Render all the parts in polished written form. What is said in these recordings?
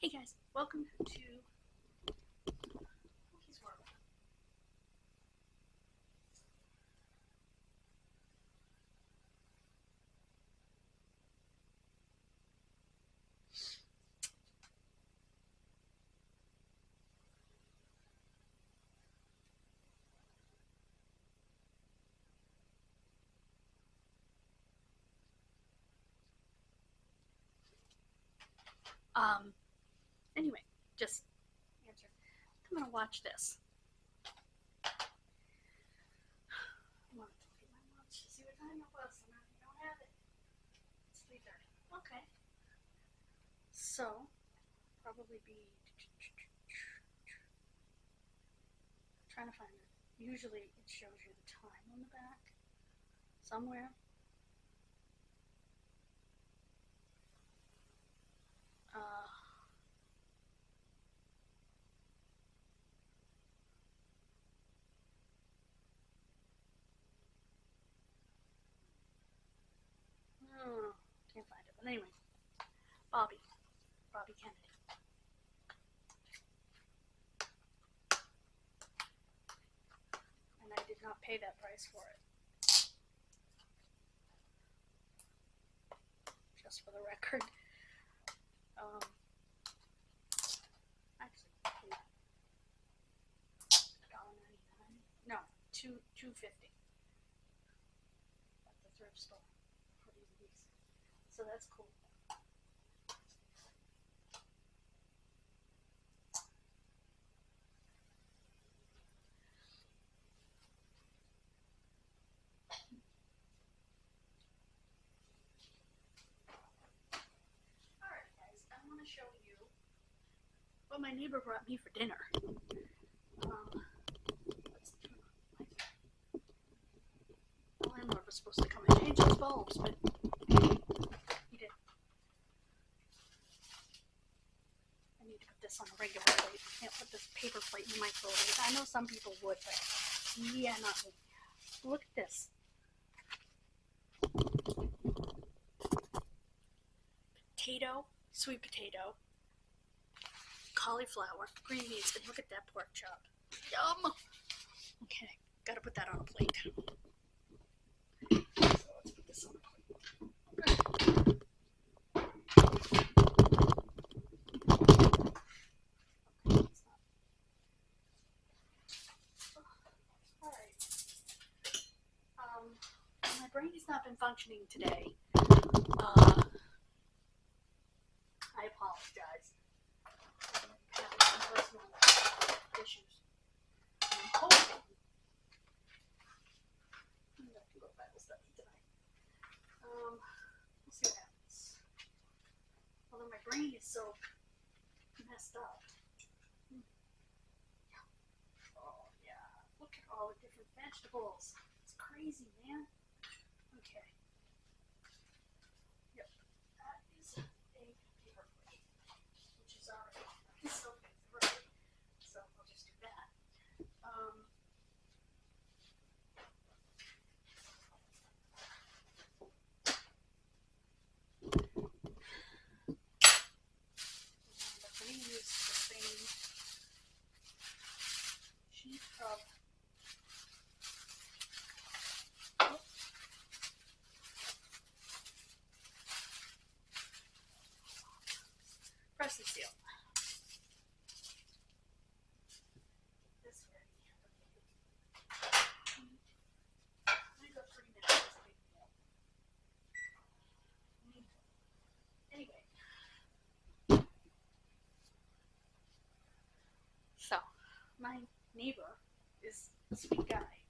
Hey guys, welcome to Cookies World. Anyway, just answer. I'm gonna watch this. I want to look at my watch to see what time it was. I don't have it. It's 3:30. Okay. So, probably be trying to find it. Usually it shows you the time on the back somewhere. Can't find it. But anyway, Bobby Kennedy. And I did not pay that price for it. Just for the record. Actually, $1.99. No, $2.50 at the thrift store for these. So that's cool. Alright guys, I want to show you what my neighbor brought me for dinner. The landlord was supposed to come and change those bulbs, but he didn't. I need to put this on a regular plate. I can't put this paper plate in the microwave. I know some people would, but yeah, not me. Look at this. Potato, sweet potato, cauliflower, green beans, and look at that pork chop. Yum! Okay, gotta put that on a plate. So let's put this on a plate. Alright. My brain has not been functioning today. I apologize. I'm having some personal issues. I'm hoping I'm going to go Bible study tonight. We'll see what happens. Although my brain is so messed up. Oh yeah, look at all the different vegetables. It's crazy, man. Okay. Yep, that is a paper plate, which is already so right. So I'll just do that. I'm going to use the same sheet of press and seal. This ready. I'm going to go 3 minutes. Anyway. So, my neighbor is a sweet guy.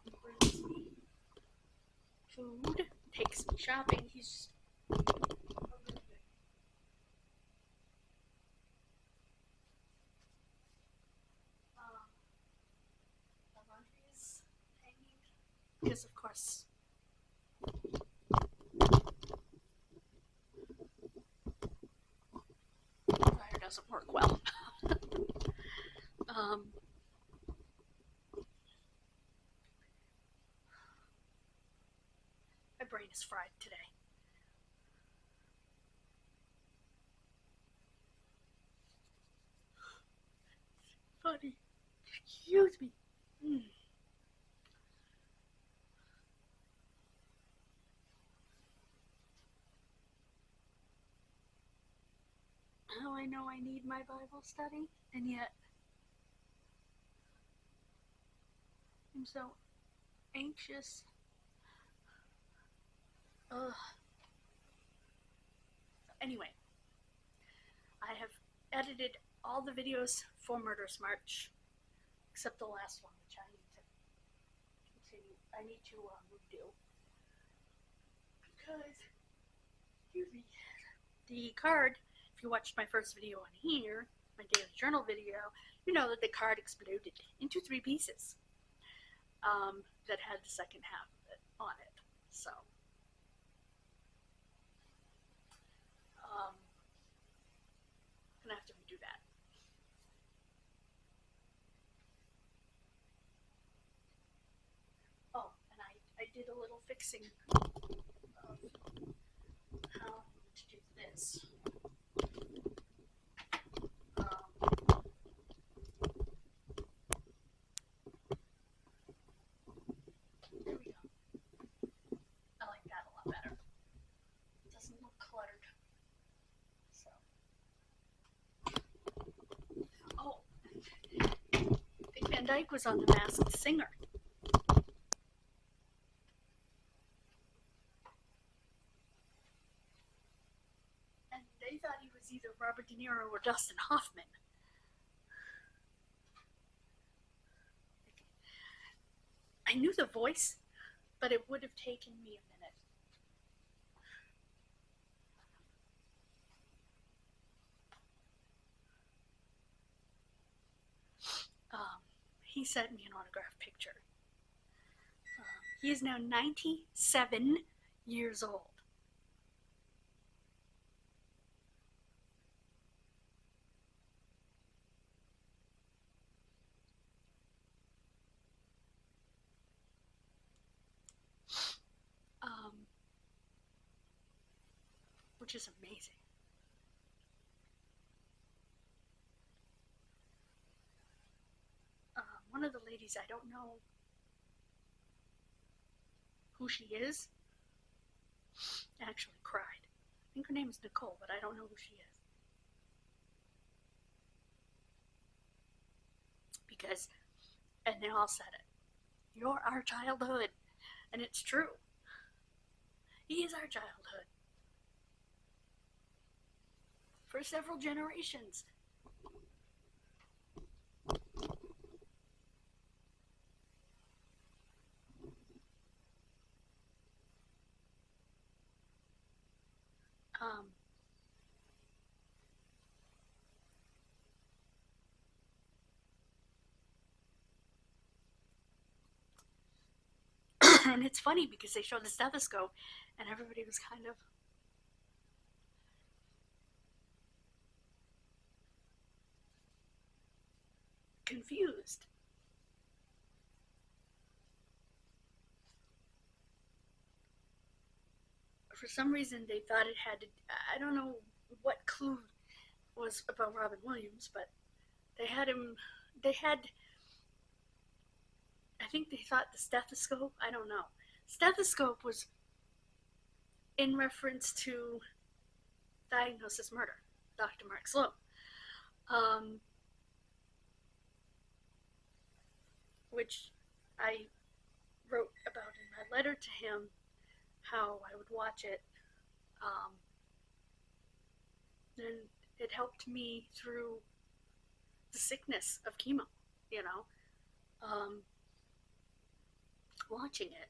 He brings me food, takes me shopping. He's really good. The laundry is hanging because, of course, the dryer doesn't work well. My brain is fried today. I know I need my Bible study, and yet I'm so anxious. Ugh. Anyway, I have edited all the videos for Murderous March, except the last one, which I need to continue. I need to redo. Because, excuse me, the card, if you watched my first video on here, my daily journal video, you know that the card exploded into 3 pieces that had the second half of it on it. So, I'm gonna have to redo that. Oh, and I did a little fixing of how I'm going to do this. There we go. I like that a lot better. It doesn't look cluttered. So. Oh, Dick Van Dyke was on The Masked Singer. And they thought he was either Robert De Niro or Dustin Hoffman. I knew the voice, but it would have taken me a minute. He sent me an autographed picture. He is now 97 years old. Which is amazing. One of the ladies, I don't know who she is, actually cried. I think her name is Nicole, but I don't know who she is. Because, and they all said it, you're our childhood. And it's true. He is our childhood. For several generations. And it's funny because they showed the stethoscope and everybody was kind of confused. For some reason they thought it had to, I don't know what clue was about Robin Williams, but they had, I think they thought the stethoscope, I don't know. Stethoscope was in reference to Diagnosis Murder, Dr. Mark Sloan. Which I wrote about in my letter to him, how I would watch it. And it helped me through the sickness of chemo, you know. Watching it,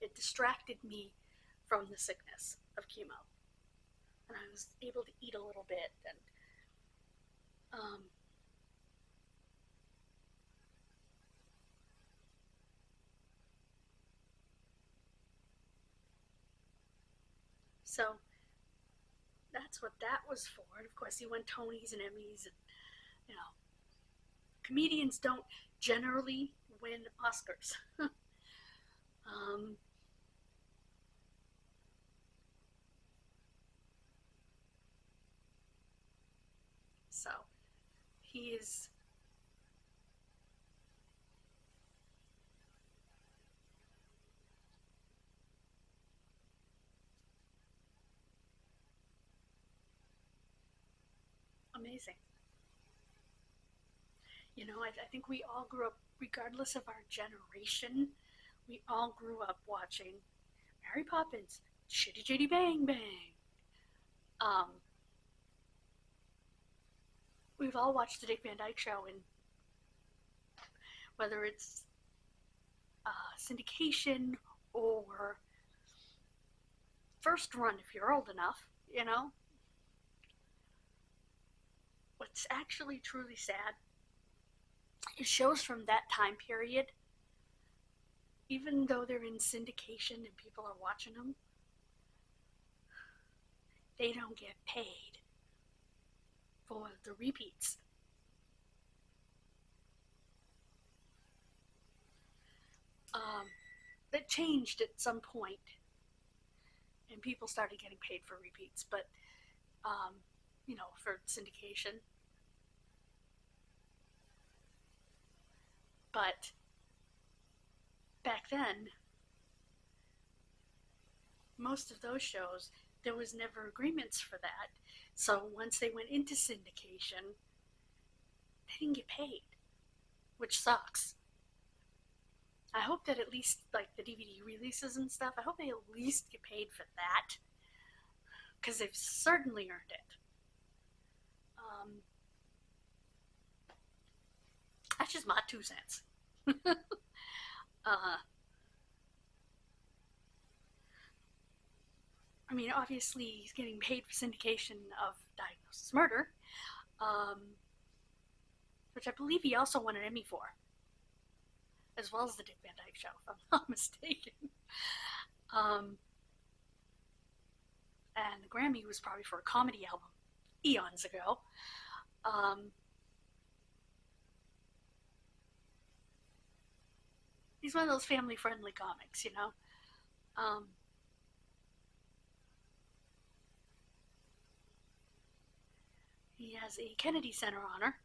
it distracted me from the sickness of chemo. And I was able to eat a little bit and so that's what that was for. And of course he won Tonys and Emmys, and you know, comedians don't generally win Oscars. So he is amazing. You know, I think we all grew up, regardless of our generation, we all grew up watching Mary Poppins, Chitty Chitty Bang Bang. Um, we've all watched the Dick Van Dyke Show, and whether it's syndication or first run if you're old enough, you know. What's actually truly sad is shows from that time period, even though they're in syndication and people are watching them, they don't get paid for the repeats. That changed at some point, and people started getting paid for repeats, but you know, for syndication. But back then, most of those shows, there was never agreements for that. So once they went into syndication, they didn't get paid, which sucks. I hope that at least, like, the DVD releases and stuff, I hope they at least get paid for that, because they've certainly earned it. That's just my 2 cents. I mean, obviously, he's getting paid for syndication of Diagnosis Murder, which I believe he also won an Emmy for, as well as the Dick Van Dyke Show, if I'm not mistaken. And the Grammy was probably for a comedy album eons ago. He's one of those family-friendly comics, you know. He has a Kennedy Center honor,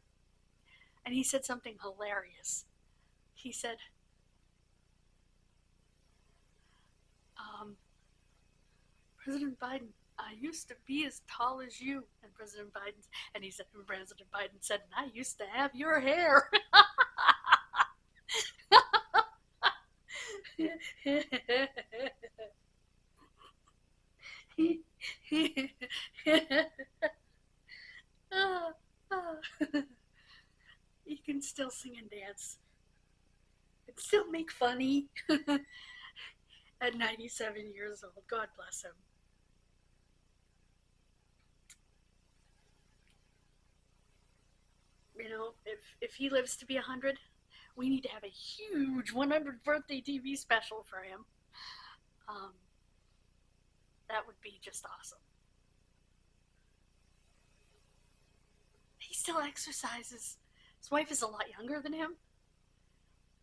and he said something hilarious. He said, President Biden, I used to be as tall as you. And President Biden said, and I used to have your hair. He can still sing and dance and still make funny at 97 years old. God bless him. You know, if he lives to be 100, we need to have a huge 100th birthday TV special for him. That would be just awesome. He still exercises. His wife is a lot younger than him.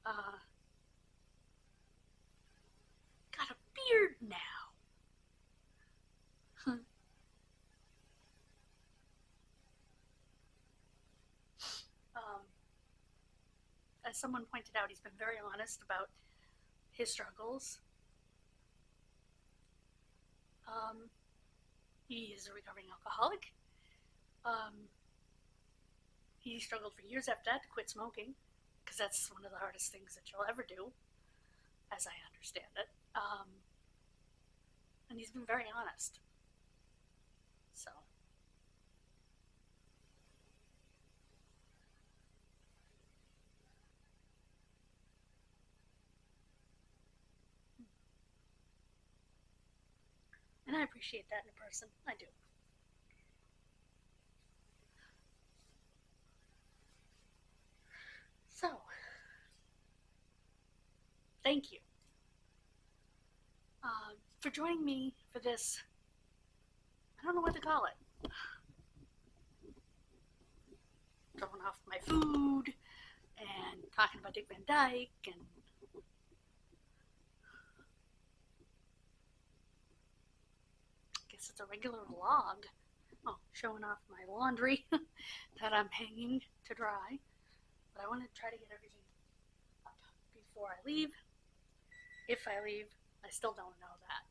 Got a beard now. As someone pointed out, he's been very honest about his struggles. He is a recovering alcoholic. He struggled for years after that to quit smoking, because that's one of the hardest things that you'll ever do, as I understand it. And he's been very honest. So. And I appreciate that in a person. I do. So, thank you for joining me for this. I don't know what to call it. Throwing off my food and talking about Dick Van Dyke and I guess it's a regular vlog. Oh, showing off my laundry that I'm hanging to dry. But I want to try to get everything up before I leave. If I leave, I still don't know that.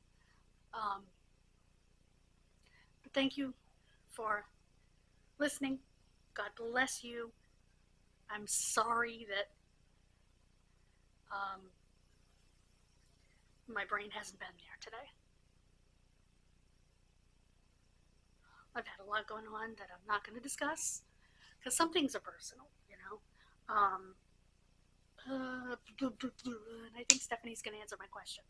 But thank you for listening, God bless you. I'm sorry that my brain hasn't been there today. I've had a lot going on that I'm not going to discuss because some things are personal, you know. And I think Stephanie's going to answer my question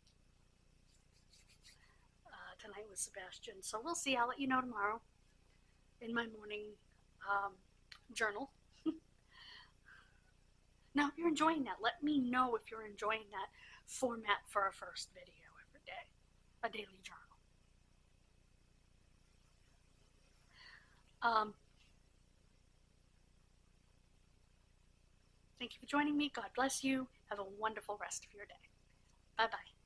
tonight with Sebastian. So we'll see. I'll let you know tomorrow in my morning journal. Now, if you're enjoying that, let me know if you're enjoying that format for a first video every day, a daily journal. Thank you for joining me. God bless you. Have a wonderful rest of your day. Bye-bye.